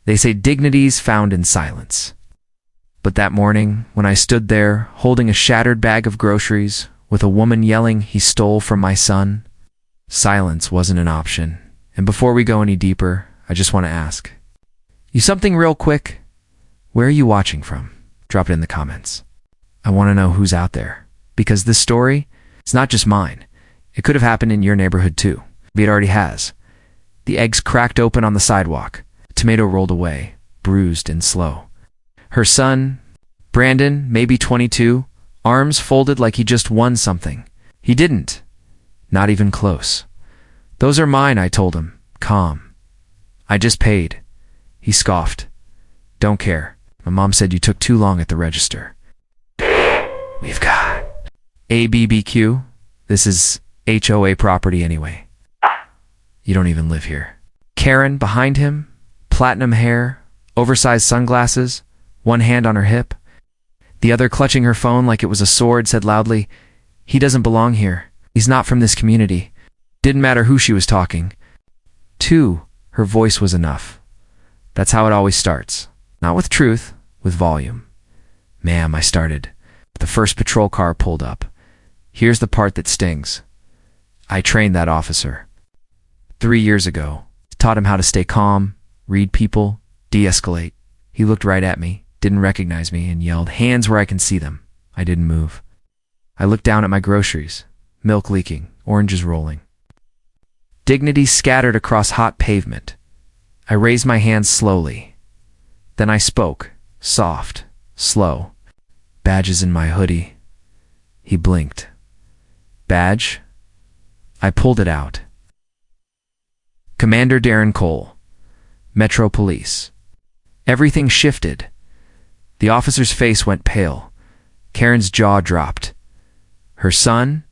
They say dignity's found in silence. But that morning, when I stood there, holding a shattered bag of groceries, with a woman yelling he stole from my son, silence wasn't an option. And before we go any deeper, I just want to ask you something real quick. Where are you watching from? Drop it in the comments. I want to know who's out there. Because this story, it's not just mine. It could have happened in your neighborhood too. Maybe it already has. The eggs cracked open on the sidewalk. A tomato rolled away, bruised and slow. Her son, Brandon, maybe 22, arms folded like he just won something. He didn't. Not even close. Those are mine, I told him, calm. I just paid. He scoffed. Don't care. My mom said you took too long at the register. We've got ABBQ. This is HOA property anyway. You don't even live here. Karen behind him, platinum hair, oversized sunglasses, one hand on her hip. The other clutching her phone like it was a sword, said loudly, "He doesn't belong here. He's not from this community." Didn't matter who she was talking. Two, her voice was enough. That's how it always starts. Not with truth, with volume. Ma'am, I started. The first patrol car pulled up. Here's the part that stings. I trained that officer. 3 years ago. Taught him how to stay calm, read people, de-escalate. He looked right at me, didn't recognize me, and yelled, "Hands where I can see them." I didn't move. I looked down at my groceries. Milk leaking, oranges rolling. Dignity scattered across hot pavement. I raised my hands slowly. Then I spoke, soft, slow. "Badges in my hoodie." He blinked. "Badge?" I pulled it out. "Commander Darren Cole, Metro Police." Everything shifted. The officer's face went pale. Karen's jaw dropped. Her son?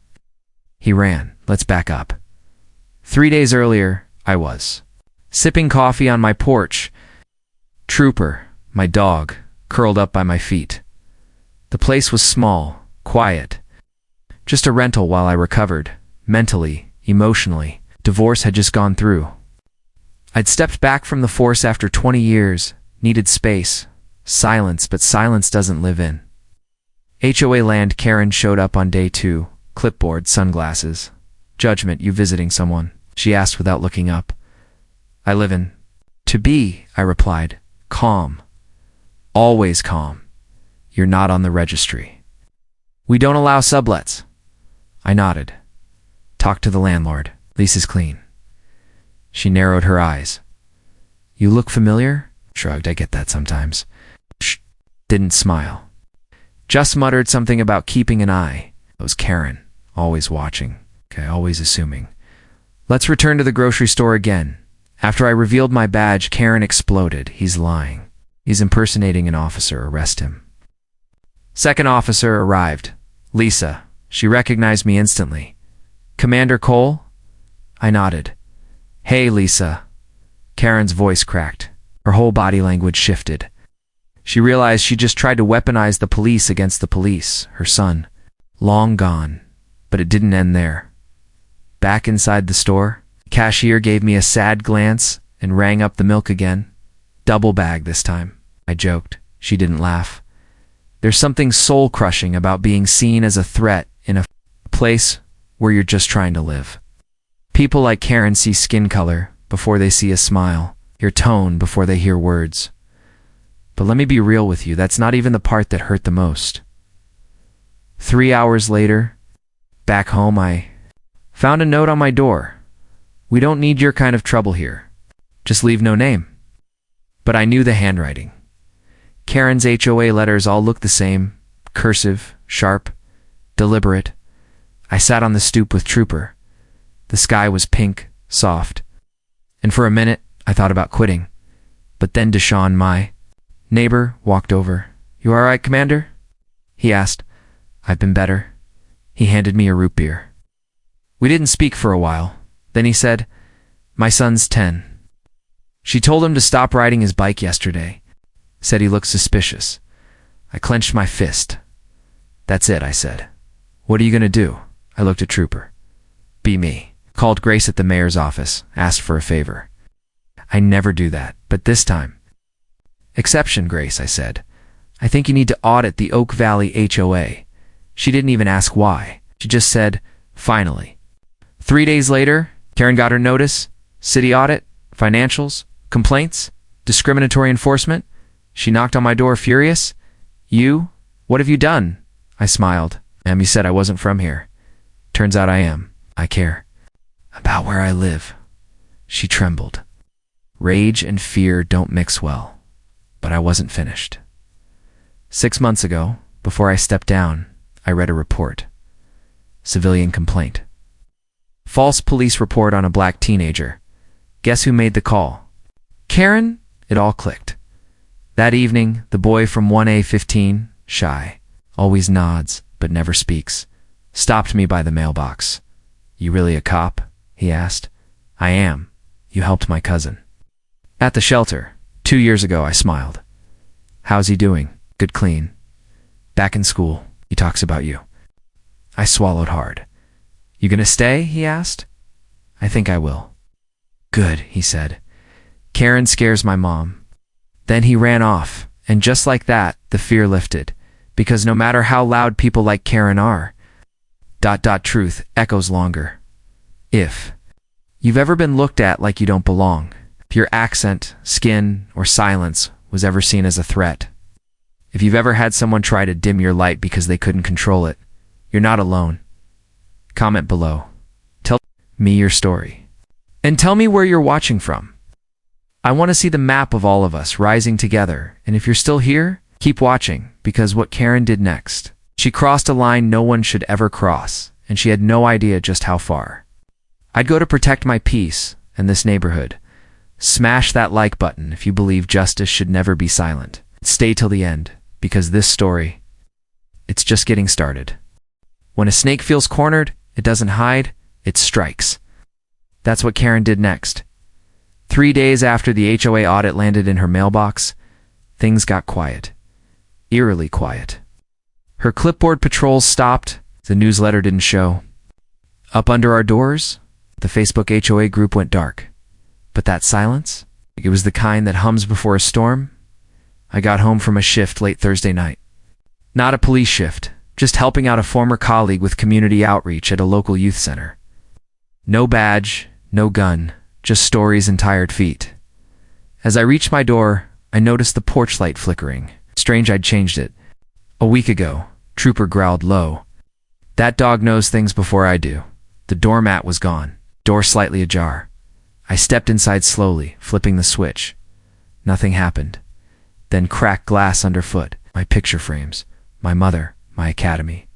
He ran. Let's back up. 3 days earlier, I was sipping coffee on my porch. Trooper, my dog, curled up by my feet. The place was small, quiet. Just a rental while I recovered, mentally, emotionally. Divorce had just gone through. I'd stepped back from the force after 20 years, needed space, silence, but silence doesn't live in. HOA land. Karen showed up on day 2, clipboard, sunglasses. "Judgment, you visiting someone?" she asked without looking up. "I live in." "To be," I replied, calm. Always calm. "You're not on the registry." "We don't allow sublets." I nodded. "Talk to the landlord. Lease is clean." She narrowed her eyes. "You look familiar?" Shrugged. "I get that sometimes." Shh. Didn't smile. Just muttered something about keeping an eye. It was Karen, always watching. Okay, always assuming. Let's return to the grocery store again. After I revealed my badge, Karen exploded. "He's lying. He's impersonating an officer. Arrest him." Second officer arrived. Lisa. She recognized me instantly. "Commander Cole?" I nodded. "Hey, Lisa." Karen's voice cracked. Her whole body language shifted. She realized she just tried to weaponize the police against the police, her son. Long gone. But it didn't end there. Back inside the store, the cashier gave me a sad glance and rang up the milk again. "Double bag this time," I joked. She didn't laugh. There's something soul-crushing about being seen as a threat in a place where you're just trying to live. People like Karen see skin color before they see a smile, hear tone before they hear words. But let me be real with you, that's not even the part that hurt the most. 3 hours later, back home, I found a note on my door. "We don't need your kind of trouble here. Just leave no name." But I knew the handwriting. Karen's HOA letters all looked the same, cursive, sharp, deliberate. I sat on the stoop with Trooper. The sky was pink, soft. And for a minute, I thought about quitting. But then Deshaun, my neighbor, walked over. "You all right, Commander?" he asked. "I've been better." He handed me a root beer. We didn't speak for a while. Then he said, "My son's 10. She told him to stop riding his bike yesterday. Said he looked suspicious." I clenched my fist. "That's it," I said. "What are you going to do?" I looked at Trooper. "Be me." Called Grace at the mayor's office, asked for a favor. I never do that, but this time, Exception, Grace, I said. I think you need to audit the Oak Valley HOA. She didn't even ask why. She just said, finally. 3 days later, Karen got her notice. City audit, financials, complaints, discriminatory enforcement. She knocked on my door furious. You? What have you done? I smiled. You said I wasn't from here. Turns out I am. I care. About where I live. She trembled. Rage and fear don't mix well. But I wasn't finished. 6 months ago, before I stepped down, I read a report. Civilian complaint. False police report on a black teenager. Guess who made the call? Karen? It all clicked. That evening, the boy from 1A15, shy, always nods but never speaks, stopped me by the mailbox. You really a cop? He asked. I am. You helped my cousin. At the shelter, 2 years ago, I smiled. How's he doing? Good, clean. Back in school, he talks about you. I swallowed hard. You gonna stay? He asked. I think I will. Good, he said. Karen scares my mom. Then he ran off, and just like that, the fear lifted. Because no matter how loud people like Karen are, ... truth echoes longer. If you've ever been looked at like you don't belong, if your accent, skin, or silence was ever seen as a threat, if you've ever had someone try to dim your light because they couldn't control it, you're not alone. Comment below. Tell me your story. And tell me where you're watching from. I want to see the map of all of us rising together, and if you're still here, keep watching, because what Karen did next. She crossed a line no one should ever cross, and she had no idea just how far. I'd go to protect my peace and this neighborhood. Smash that like button if you believe justice should never be silent. Stay till the end, because this story, it's just getting started. When a snake feels cornered, it doesn't hide, it strikes. That's what Karen did next. 3 days after the HOA audit landed in her mailbox, things got quiet. Eerily quiet. Her clipboard patrols stopped, the newsletter didn't show. Up under our doors, the Facebook HOA group went dark. But that silence, it was the kind that hums before a storm. I got home from a shift late Thursday night. Not a police shift, just helping out a former colleague with community outreach at a local youth center. No badge, no gun, just stories and tired feet. As I reached my door, I noticed the porch light flickering. Strange I'd changed it. A week ago, Trooper growled low. That dog knows things before I do. The doormat was gone, door slightly ajar. I stepped inside slowly, flipping the switch. Nothing happened. Then cracked glass underfoot, my picture frames, my mother, my academy.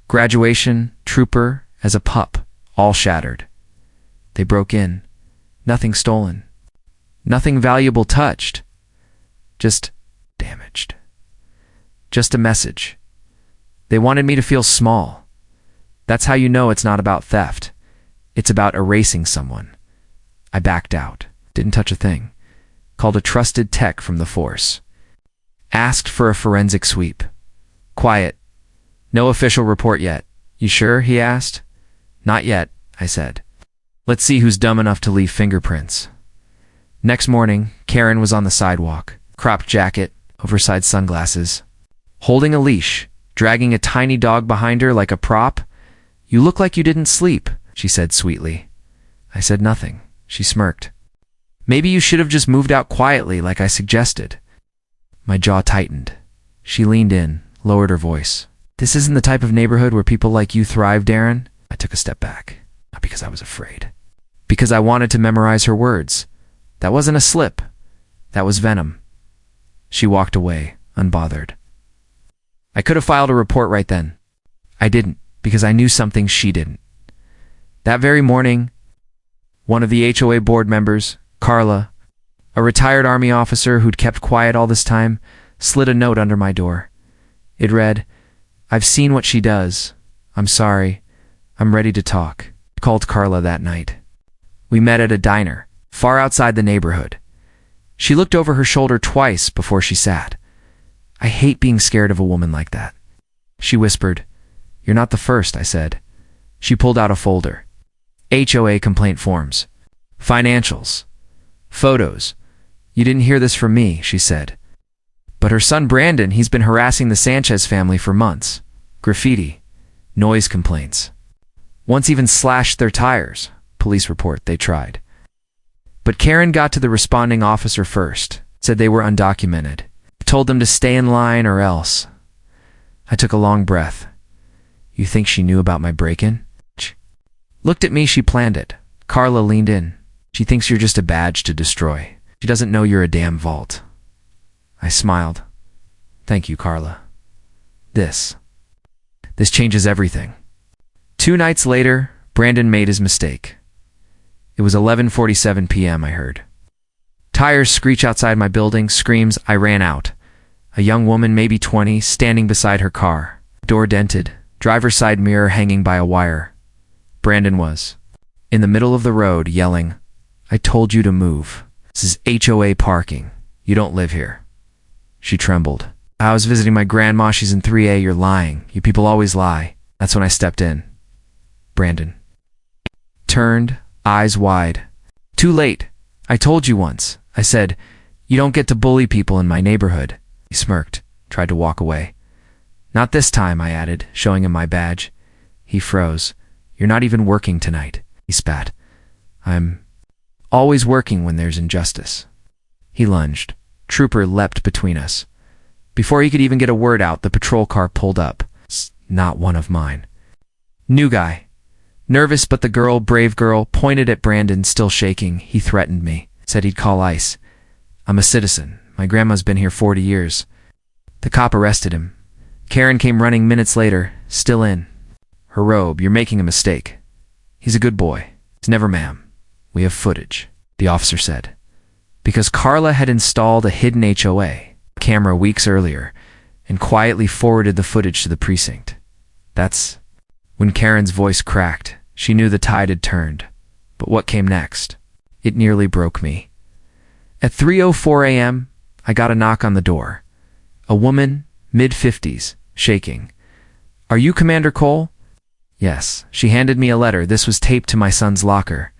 Graduation, Trooper, as a pup, all shattered. They broke in. Nothing stolen. Nothing valuable touched. Just damaged. Just a message. They wanted me to feel small. That's how you know it's not about theft. It's about erasing someone. I backed out. Didn't touch a thing. Called a trusted tech from the force. Asked for a forensic sweep. Quiet. No official report yet. You sure? He asked. Not yet, I said. Let's see who's dumb enough to leave fingerprints. Next morning, Karen was on the sidewalk. Cropped jacket, oversized sunglasses. Holding a leash, dragging a tiny dog behind her like a prop. You look like you didn't sleep, she said sweetly. I said nothing. She smirked. Maybe you should have just moved out quietly like I suggested. My jaw tightened. She leaned in, lowered her voice. This isn't the type of neighborhood where people like you thrive, Darren. I took a step back. Not because I was afraid. Because I wanted to memorize her words. That wasn't a slip. That was venom. She walked away, unbothered. I could have filed a report right then. I didn't, because I knew something she didn't. That very morning, one of the HOA board members, Carla, a retired Army officer who'd kept quiet all this time, slid a note under my door. It read, I've seen what she does. I'm sorry. I'm ready to talk. I called Carla that night. We met at a diner, far outside the neighborhood. She looked over her shoulder twice before she sat. I hate being scared of a woman like that. She whispered, You're not the first, I said. She pulled out a folder. HOA complaint forms. Financials. Photos. You didn't hear this from me, she said. But her son Brandon, he's been harassing the Sanchez family for months. Graffiti, noise complaints. Once even slashed their tires. Police report they tried. But Karen got to the responding officer first, said they were undocumented. Told them to stay in line or else. I took a long breath. You think she knew about my break-in? Looked at me, she planned it. Carla leaned in. She thinks you're just a badge to destroy. She doesn't know you're a damn vault. I smiled. Thank you, Carla. This changes everything. 2 nights later, Brandon made his mistake. It was 11:47 p.m., I heard. Tires screech outside my building, screams, I ran out. A young woman, maybe 20, standing beside her car. Door dented, driver's side mirror hanging by a wire. Brandon was in the middle of the road, yelling, I told you to move. This is HOA parking. You don't live here. She trembled. I was visiting my grandma. She's in 3A. You're lying. You people always lie. That's when I stepped in. Brandon turned, eyes wide. Too late. I told you once. I said, you don't get to bully people in my neighborhood. He smirked, tried to walk away. Not this time, I added, showing him my badge. He froze. You're not even working tonight. He spat. I'm always working when there's injustice. He lunged. Trooper leapt between us. Before he could even get a word out, the patrol car pulled up. Not one of mine. New guy. Nervous, but the girl, brave girl, pointed at Brandon, still shaking. He threatened me. Said he'd call ICE. I'm a citizen. My grandma's been here 40 years. The cop arrested him. Karen came running minutes later, still in her robe. You're making a mistake. He's a good boy. He's never, ma'am. We have footage, the officer said. Because Carla had installed a hidden HOA camera weeks earlier and quietly forwarded the footage to the precinct. That's when Karen's voice cracked. She knew the tide had turned. But what came next? It nearly broke me. At 3:04 a.m., I got a knock on the door. A woman, mid-50s, shaking. Are you Commander Cole? Yes. She handed me a letter. This was taped to my son's locker.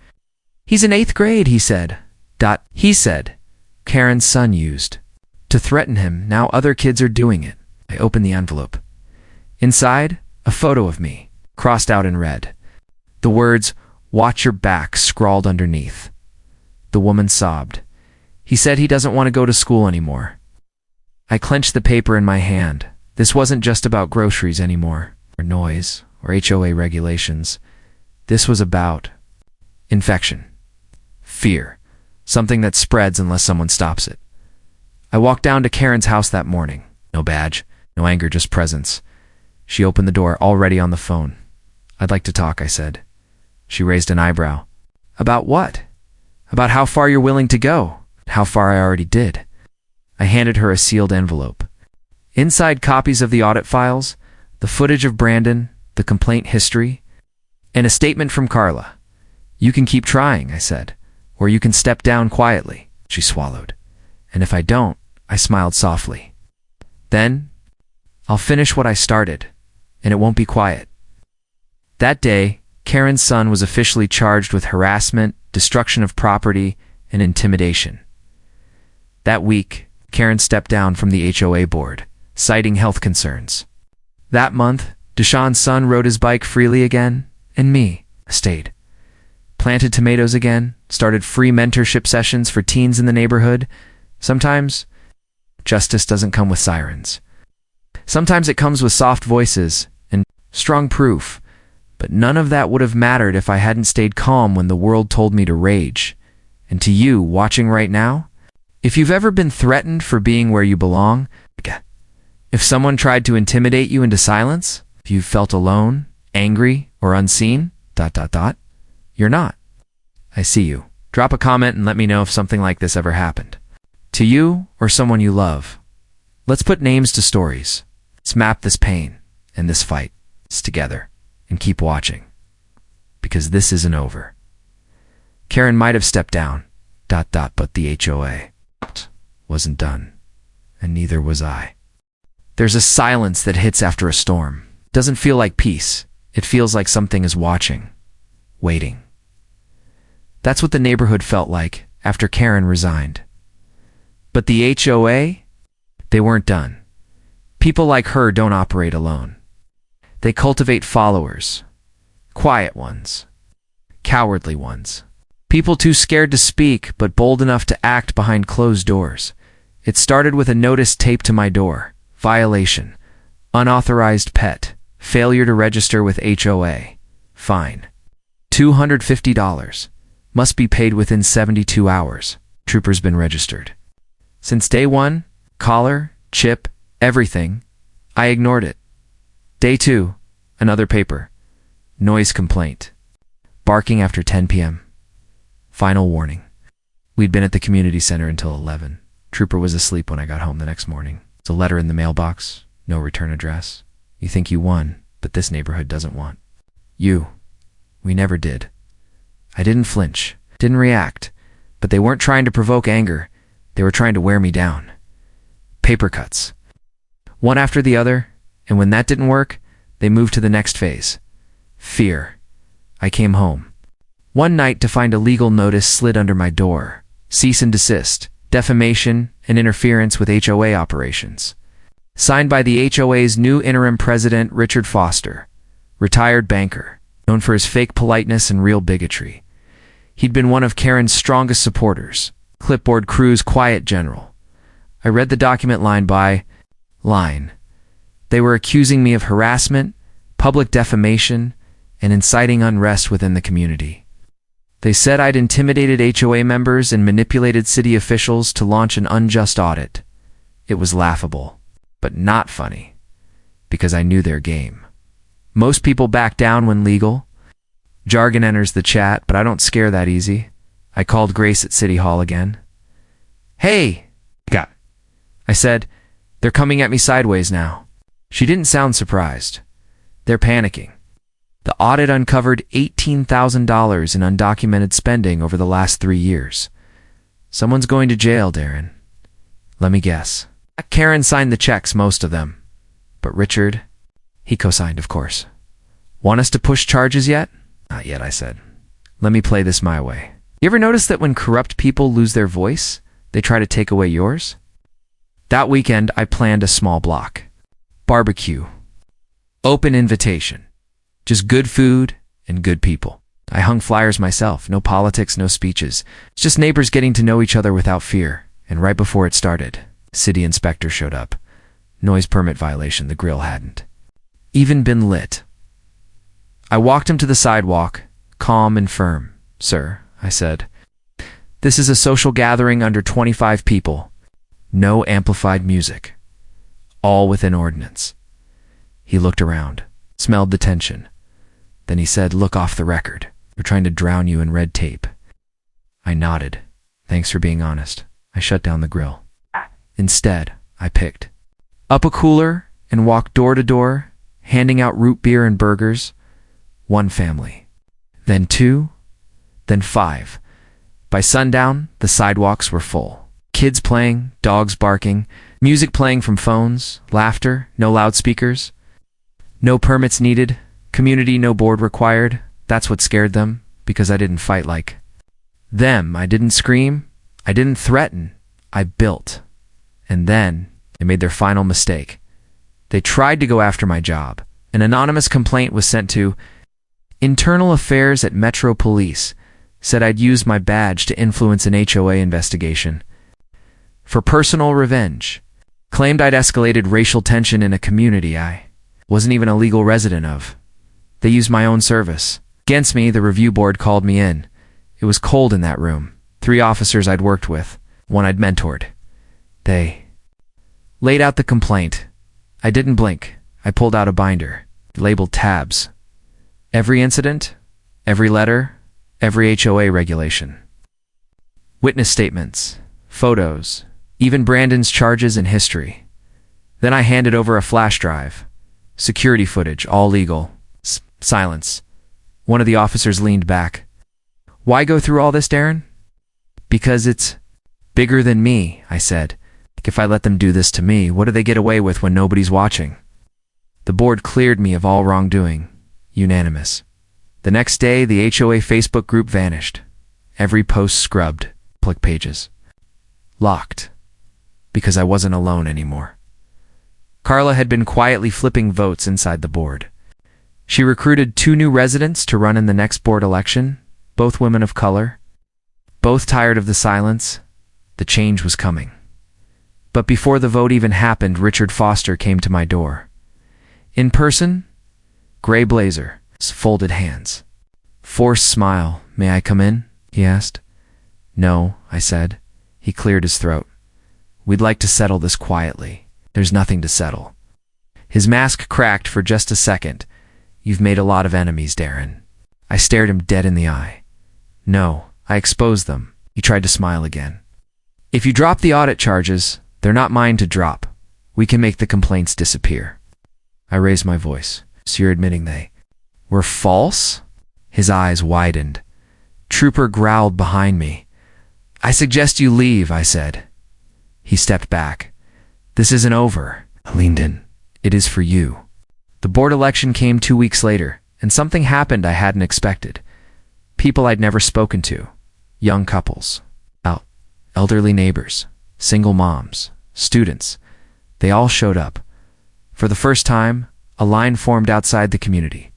He's in 8th grade, he said. He said. Karen's son used. To threaten him, now other kids are doing it. I opened the envelope. Inside, a photo of me, crossed out in red. The words, watch your back, scrawled underneath. The woman sobbed. He said he doesn't want to go to school anymore. I clenched the paper in my hand. This wasn't just about groceries anymore, or noise, or HOA regulations. This was about infection. Fear. Something that spreads unless someone stops it. I walked down to Karen's house that morning. No badge, no anger, just presence. She opened the door, already on the phone. I'd like to talk, I said. She raised an eyebrow. About what? About how far you're willing to go. How far I already did. I handed her a sealed envelope. Inside, copies of the audit files, the footage of Brandon, the complaint history, and a statement from Carla. You can keep trying, I said, or you can step down quietly. She swallowed. And if I don't, I smiled softly. Then, I'll finish what I started, and it won't be quiet. That day, Karen's son was officially charged with harassment, destruction of property, and intimidation. That week, Karen stepped down from the HOA board, citing health concerns. That month, Deshaun's son rode his bike freely again, and me stayed. Planted tomatoes again, started free mentorship sessions for teens in the neighborhood. Sometimes, justice doesn't come with sirens. Sometimes it comes with soft voices and strong proof, but none of that would have mattered if I hadn't stayed calm when the world told me to rage. And to you, watching right now, if you've ever been threatened for being where you belong, if someone tried to intimidate you into silence, if you've felt alone, angry, or unseen, you're not. I see you. Drop a comment and let me know if something like this ever happened. To you or someone you love. Let's put names to stories. Let's map this pain and this fight together and keep watching. Because this isn't over. Karen might have stepped down, but the HOA wasn't done. And neither was I. There's a silence that hits after a storm. It doesn't feel like peace. It feels like something is watching, waiting. That's what the neighborhood felt like after Karen resigned. But the HOA, They weren't done. People like her don't operate alone. They cultivate followers. Quiet ones. Cowardly ones. People too scared to speak, but bold enough to act behind closed doors. It started with a notice taped to my door. Violation. Unauthorized pet. Failure to register with HOA. Fine. $250. Must be paid within 72 hours. Trooper's been registered. Since day one, collar, chip, everything, I ignored it. Day 2, another paper. Noise complaint. Barking after 10 p.m. Final warning. We'd been at the community center until 11. Trooper was asleep when I got home the next morning. It's a letter in the mailbox. No return address. You think you won, but this neighborhood doesn't want you. We never did. I didn't flinch, didn't react, but they weren't trying to provoke anger. They were trying to wear me down. Paper cuts. One after the other, and when that didn't work, they moved to the next phase. Fear. I came home one night to find a legal notice slid under my door. Cease and desist, defamation, and interference with HOA operations. Signed by the HOA's new interim president, Richard Foster, retired banker, known for his fake politeness and real bigotry. He'd been one of Karen's strongest supporters, clipboard crew's quiet general. I read the document line by line. They were accusing me of harassment, public defamation, and inciting unrest within the community. They said I'd intimidated HOA members and manipulated city officials to launch an unjust audit. It was laughable, but not funny, because I knew their game. Most people back down when legal. Jargon enters the chat, but I don't scare that easy. I called Grace at City Hall again. Hey, I said, they're coming at me sideways now. She didn't sound surprised. They're panicking. The audit uncovered $18,000 in undocumented spending over the last 3 years. Someone's going to jail, Darren. Let me guess. Karen signed the checks, most of them. But Richard, he co-signed, of course. Want us to push charges yet? Not yet, I said. Let me play this my way. You ever notice that when corrupt people lose their voice, they try to take away yours? That weekend, I planned a small block. Barbecue. Open invitation. Just good food and good people. I hung flyers myself. No politics, no speeches. It's just neighbors getting to know each other without fear. And right before it started, city inspector showed up. Noise permit violation, the grill hadn't even been lit. I walked him to the sidewalk, calm and firm. Sir, I said, this is a social gathering under 25 people. No amplified music. All within ordinance. He looked around, smelled the tension. Then he said, look off the record. They're trying to drown you in red tape. I nodded. Thanks for being honest. I shut down the grill. Instead, I picked up a cooler and walked door to door, handing out root beer and burgers. 1 family. Then 2. Then 5. By sundown, the sidewalks were full. Kids playing, dogs barking, music playing from phones, laughter, no loudspeakers. No permits needed, community no board required. That's what scared them, because I didn't fight like them. I didn't scream. I didn't threaten. I built. And then they made their final mistake. They tried to go after my job. An anonymous complaint was sent to Internal Affairs at Metro Police, said I'd used my badge to influence an HOA investigation. For personal revenge. Claimed I'd escalated racial tension in a community I wasn't even a legal resident of. They used my own service. Against me, the review board called me in. It was cold in that room. 3 officers I'd worked with, 1 I'd mentored. They laid out the complaint. I didn't blink. I pulled out a binder, labeled tabs. Every incident, every letter, every HOA regulation. Witness statements, photos, even Brandon's charges and history. Then I handed over a flash drive. Security footage, all legal. Silence. One of the officers leaned back. Why go through all this, Darren? Because it's bigger than me, I said. If I let them do this to me, what do they get away with when nobody's watching? The board cleared me of all wrongdoing. Unanimous. The next day, the HOA Facebook group vanished. Every post scrubbed. Public pages. Locked. because I wasn't alone anymore. Carla had been quietly flipping votes inside the board. She recruited 2 new residents to run in the next board election, both women of color. Both tired of the silence, the change was coming. But before the vote even happened, Richard Foster came to my door. In person, gray blazer, folded hands. Forced smile. "May I come in?" he asked. "No," I said. He cleared his throat. "We'd like to settle this quietly." "There's nothing to settle." His mask cracked for just a second. "You've made a lot of enemies, Darren." I stared him dead in the eye. "No, I exposed them." He tried to smile again. "If you drop the audit charges, they're not mine to drop. We can make the complaints disappear." I raised my voice. "So you're admitting they were false?" His eyes widened. Trooper growled behind me. "I suggest you leave," I said. He stepped back. "This isn't over." I leaned in. "It is for you." The board election came 2 weeks later, and something happened I hadn't expected. People I'd never spoken to. Young couples. Elderly neighbors. Single moms. Students. They all showed up. For the first time, a line formed outside the community.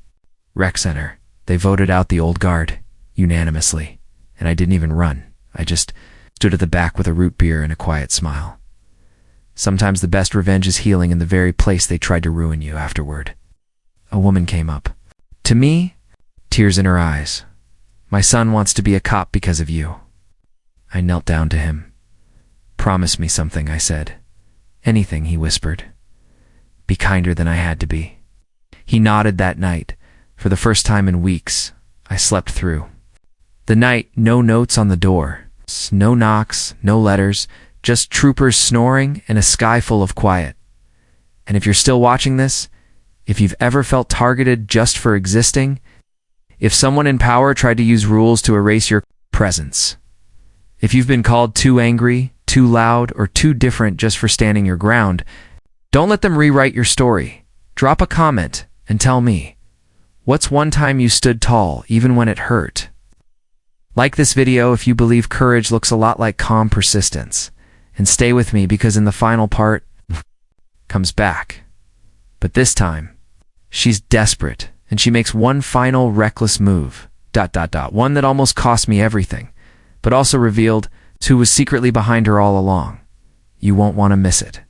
Rec center. They voted out the old guard, unanimously. And I didn't even run. I just stood at the back with a root beer and a quiet smile. Sometimes the best revenge is healing in the very place they tried to ruin you afterward. A woman came up. To me, tears in her eyes. "My son wants to be a cop because of you." I knelt down to him. "Promise me something," I said. "Anything," he whispered. "Be kinder than I had to be." He nodded. That night. For the first time in weeks, I slept through. The night, no notes on the door, no knocks, no letters, just troopers snoring and a sky full of quiet. And if you're still watching this, if you've ever felt targeted just for existing, if someone in power tried to use rules to erase your presence, if you've been called too angry, too loud, or too different just for standing your ground, don't let them rewrite your story. Drop a comment and tell me, what's one time you stood tall even when it hurt? Like this video if you believe courage looks a lot like calm persistence. And stay with me because in the final part, comes back. But this time, she's desperate and she makes one final reckless move. One that almost cost me everything, but also revealed who was secretly behind her all along. You won't want to miss it.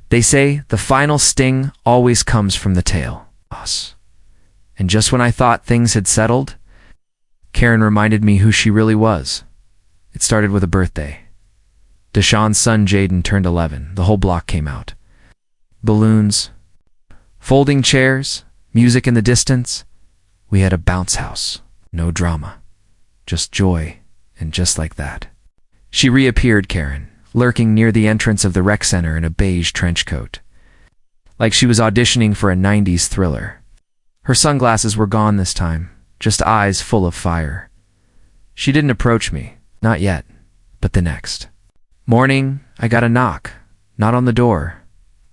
They say the final sting always comes from the tail. And just when I thought things had settled, Karen reminded me who she really was. It started with a birthday. Deshaun's son Jaden turned 11. The whole block came out. Balloons, folding chairs, music in the distance. We had a bounce house. No drama. Just joy. And just like that, she reappeared, Karen, lurking near the entrance of the rec center in a beige trench coat. Like she was auditioning for a 90s thriller. Her sunglasses were gone this time, just eyes full of fire. She didn't approach me, not yet, but the next morning, I got a knock, not on the door,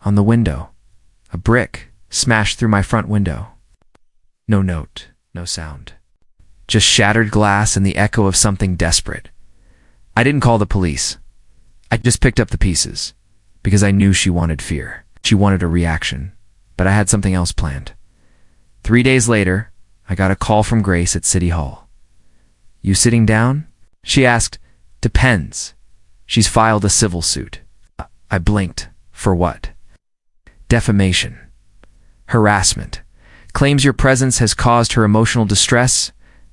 on the window. A brick smashed through my front window. No note, no sound. Just shattered glass and the echo of something desperate. I didn't call the police. I just picked up the pieces, because I knew she wanted fear. She wanted a reaction, but I had something else planned. 3 days later, I got a call from Grace at City Hall. "You sitting down?" She asked. "Depends. She's filed a civil suit." I blinked. For what? Defamation. Harassment. Claims your presence has caused her emotional distress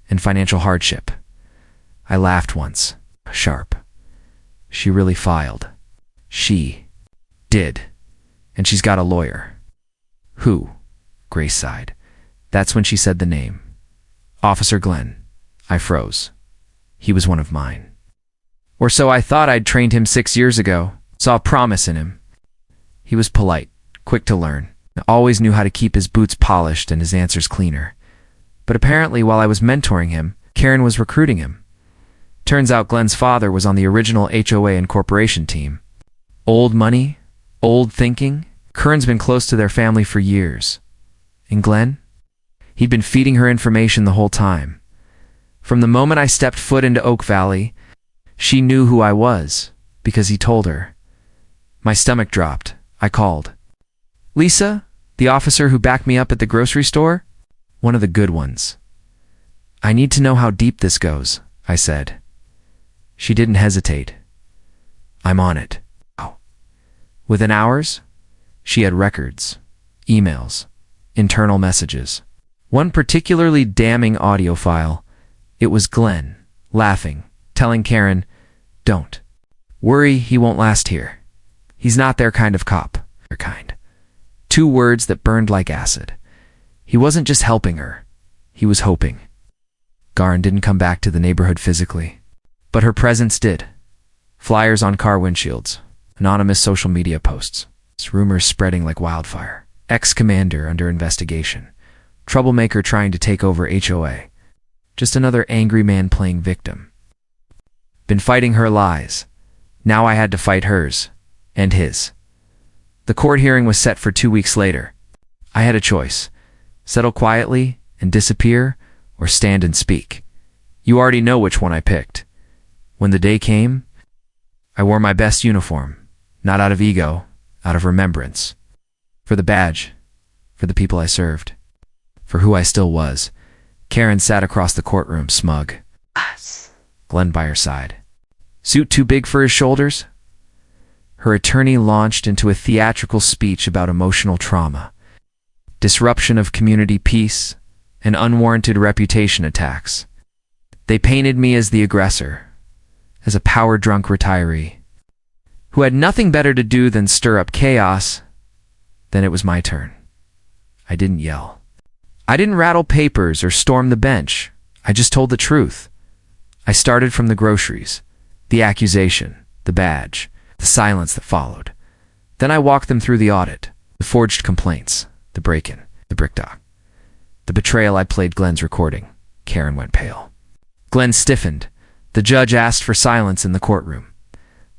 and financial hardship. I laughed once. Sharp. She really filed. She did. And she's got a lawyer. Who? Grace sighed. That's when she said the name. Officer Glenn. I froze. He was one of mine. Or so I thought. I'd trained him 6 years ago. Saw promise in him. He was polite, quick to learn, always knew how to keep his boots polished and his answers cleaner. But apparently while I was mentoring him, Karen was recruiting him. Turns out Glenn's father was on the original HOA incorporation team. Old money, old thinking. Karen's been close to their family for years. And Glenn? He'd been feeding her information the whole time. From the moment I stepped foot into Oak Valley, she knew who I was, because he told her. My stomach dropped. I called. Lisa, the officer who backed me up at the grocery store? One of the good ones. I need to know how deep this goes, I said. She didn't hesitate. I'm on it. Oh. Within hours, she had records, emails, internal messages. One particularly damning audio file. It was Glenn, laughing, telling Karen, "Don't worry, he won't last here. He's not their kind of cop." Their kind. 2 words that burned like acid. He wasn't just helping her. He was hoping. Karen didn't come back to the neighborhood physically, but her presence did. Flyers on car windshields, anonymous social media posts, rumors spreading like wildfire. Ex-commander under investigation. Troublemaker trying to take over HOA. Just another angry man playing victim. Been fighting her lies. Now I had to fight hers. And his. The court hearing was set for 2 weeks later. I had a choice. Settle quietly and disappear, or stand and speak. You already know which one I picked. When the day came, I wore my best uniform. Not out of ego, out of remembrance. For the badge. For the people I served. For who I still was. Karen sat across the courtroom, smug. Glenn by her side. Suit too big for his shoulders? Her attorney launched into a theatrical speech about emotional trauma, disruption of community peace, and unwarranted reputation attacks. They painted me as the aggressor, as a power-drunk retiree, who had nothing better to do than stir up chaos. Then it was my turn. I didn't yell. I didn't rattle papers or storm the bench. I just told the truth. I started from the groceries, the accusation, the badge, the silence that followed. Then I walked them through the audit, the forged complaints, the break-in, the brick dock. The betrayal. I played Glenn's recording. Karen went pale. Glenn stiffened. The judge asked for silence in the courtroom.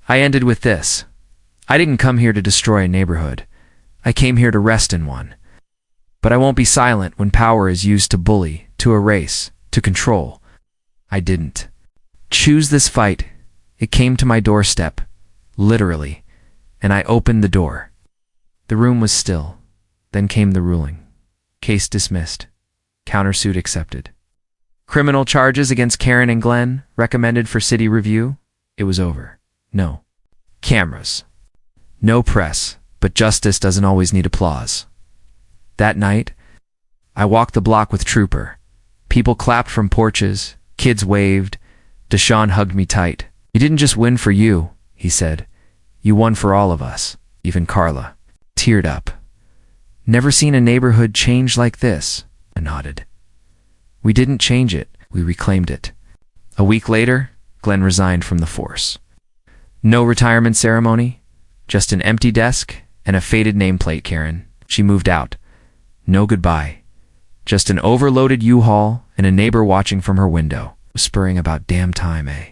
I ended with this. I didn't come here to destroy a neighborhood. I came here to rest in one. But I won't be silent when power is used to bully, to erase, to control. I didn't choose this fight. It came to my doorstep, literally, and I opened the door. The room was still. Then came the ruling. Case dismissed. Countersuit accepted. Criminal charges against Karen and Glenn recommended for city review. It was over. No cameras. No press, but justice doesn't always need applause. That night, I walked the block with Trooper. People clapped from porches, kids waved. Deshaun hugged me tight. You didn't just win for you, he said. You won for all of us. Even Carla teared up. Never seen a neighborhood change like this, I nodded. We didn't change it, we reclaimed it. A week later, Glenn resigned from the force. No retirement ceremony, just an empty desk and a faded nameplate, Karen. She moved out. No goodbye. Just an overloaded U-Haul and a neighbor watching from her window, whispering about damn time, eh?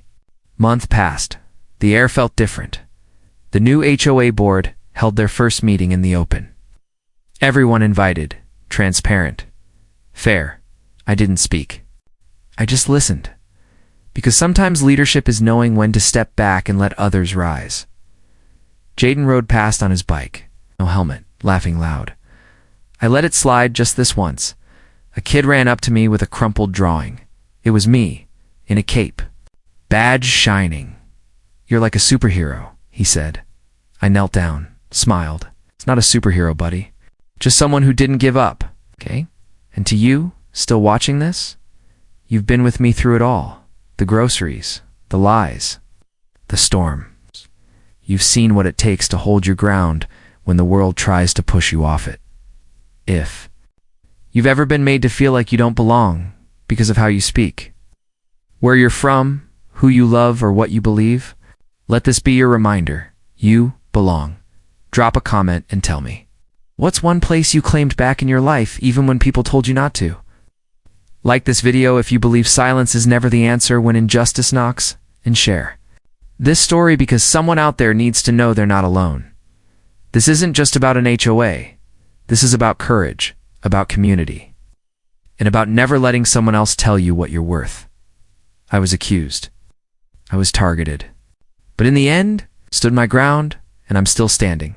Month passed. The air felt different. The new HOA board held their first meeting in the open. Everyone invited, transparent, fair. I didn't speak. I just listened. Because sometimes leadership is knowing when to step back and let others rise. Jaden rode past on his bike, no helmet, laughing loud. I let it slide just this once. A kid ran up to me with a crumpled drawing. It was me, in a cape. Badge shining. You're like a superhero, he said. I knelt down, smiled. It's not a superhero, buddy. Just someone who didn't give up, okay? And to you, still watching this? You've been with me through it all. The groceries, the lies, the storms. You've seen what it takes to hold your ground when the world tries to push you off it. If you've ever been made to feel like you don't belong because of how you speak, where you're from, who you love, or what you believe, let this be your reminder. You belong. Drop a comment and tell me. What's one place you claimed back in your life even when people told you not to? Like this video if you believe silence is never the answer when injustice knocks, and share this story because someone out there needs to know they're not alone. This isn't just about an HOA. This is about courage, about community, and about never letting someone else tell you what you're worth. I was accused. I was targeted. But in the end, stood my ground, and and I'm still standing.